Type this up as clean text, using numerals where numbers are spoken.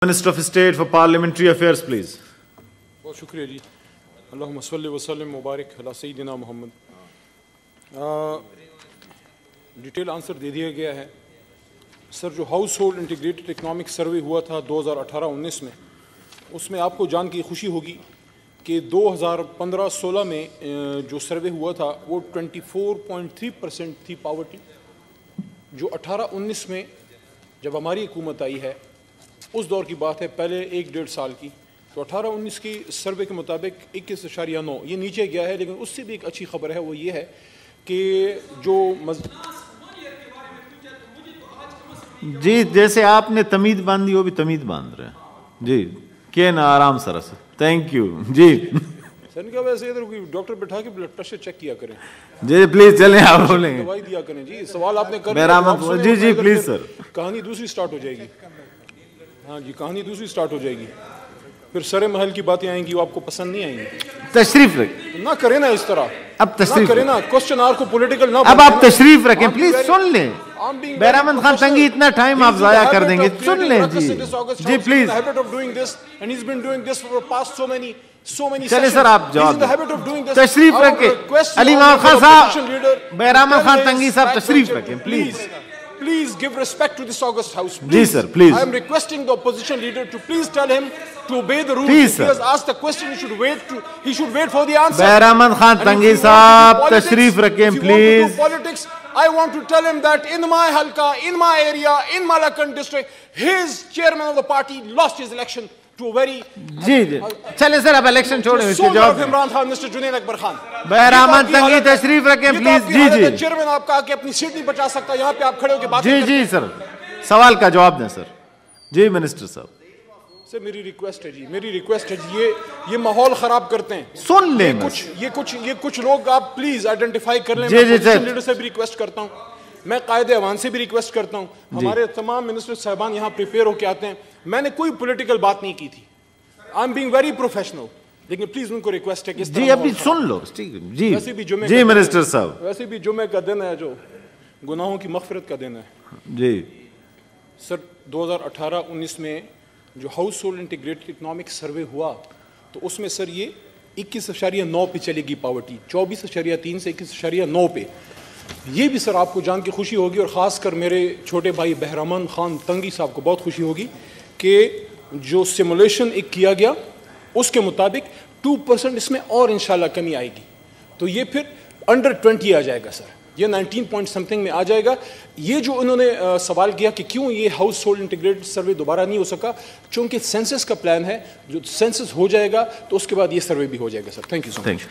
Minister of State for Parliamentary Affairs, please. بہت شکریہ جی. اللہم صلی وسلم مبارک علی سیدنا محمد. ڈیٹیل آنسر دے دیا گیا ہے. سر جو house hold integrated economic survey ہوا تھا 2018-19 میں، اس میں آپ کو جان کی خوشی ہوگی کہ 2015-16 میں جو سروے ہوا تھا وہ 24.3% تھی پاورٹی. جو 18-19 میں جب ہماری حکومت آئی ہے، اس دور کی بات ہے، پہلے 1-1.5 سال کی، تو 18-19 کی سروے کے مطابق 21.9 یہ نیچے گیا ہے. لیکن اس سے بھی ایک اچھی خبر ہے، وہ یہ ہے کہ جو جی جیسے آپ نے تمید باندھی وہ بھی تمید باندھ رہے ہیں جی. کہ نا آرام سر تھینک یو جی. سر نے کہا ویسے ادھر کوئی ڈاکٹر بٹھا کے بلڈ پریشر چیک کیا کریں جی. پلیز چلیں آپ بولیں گے، دوائی دیا کریں جی. سوال آپ نے کر جی جی پلیز سر. کہانی دوسری سٹارٹ ہو جائے گی. ہاں جی، کہانی دوسری سٹارٹ ہو جائے گی. پھر سر محل کی باتیں آئیں گی، وہ آپ کو پسند نہیں آئیں گی. تشریف رکھیں، نہ کریں نا اس طرح، اب تشریف کریں نا کوسچن آر کو پولیٹیکل نہ. اب آپ تشریف رکھیں پلیز، سن لیں. بہرامند خان تنگی اتنا ٹائم آپ ضائع کر دیں گے، سن لیں جی جی پلیز. چلے سر آپ جواب تشریف رکھیں. علی محمد خان صاحب، بہرامند خان تنگی صاحب تشریف رکھیں please. Please give respect to this august house. جی sir please. I am requesting the opposition leader to please tell him to obey the rules. Please, If he has asked the question, he should wait for the answer. Bahramand Khan Tangi صاحب تشریف رکھیں please. Politics, I want to tell him that in my halqa, in my area, in Malakand district, his chairman of the party lost his election to a very جی جی چلیں سر اب election چھوڑیں، اس کے جواب Imran Khan. Mr. Junaid Akbar Khan. بہرامند تنگی تشریف رکھیں please. G G chairman آپ کا کہ اپنی سیٹ نہیں بچا سکتا، یہاں پہ آپ کھڑے ہو کے بات. جی جی سر سوال کا جواب دیں سر. جی منسٹر صاحب. سر میری ریکویسٹ ہے جی، میری ریکویسٹ ہے جی. یہ ماحول خراب کرتے ہیں. سن لیں یہ کچھ لوگ آپ پلیز آئیڈینٹیفائی کر لیں. جی جی میں لیڈر سے بھی ریکویسٹ کرتا ہوں، میں قائد ایوان سے بھی ریکویسٹ کرتا ہوں. ہمارے تمام منسٹر صاحبان یہاں پریپیئر ہو کے آتے ہیں. میں نے کوئی پولیٹیکل بات نہیں کی تھی. I am being very professional. لیکن پلیز ان کو ریکویسٹ ہے کہ جی ابھی سن لو. جی جی منسٹر صاحب. ویسے بھی جمعے کا دن ہے جو گناہوں کی مغفرت کا دن ہے. جی سر 2018-19 میں جو house hold integrated economic survey ہوا تو اس میں سر یہ 21.9 پہ چلے گی پاورٹی، 24.3 سے 21.9 پہ. یہ بھی سر آپ کو جان کے خوشی ہوگی، اور خاص کر میرے چھوٹے بھائی بہرامند خان تنگی صاحب کو بہت خوشی ہوگی کہ جو سیمولیشن ایک کیا گیا اس کے مطابق 2% اس میں اور انشاءاللہ کمی آئے گی. تو یہ پھر انڈر 20 آ جائے گا سر، یہ 19 پوائنٹ سمتھنگ میں آ جائے گا. یہ جو انہوں نے سوال کیا کہ کیوں یہ ہاؤس ہولڈ انٹیگریٹڈ سروے دوبارہ نہیں ہو سکا، چونکہ سینسس کا پلان ہے. جو سینسس ہو جائے گا تو اس کے بعد یہ سروے بھی ہو جائے گا سر. Thank you so much.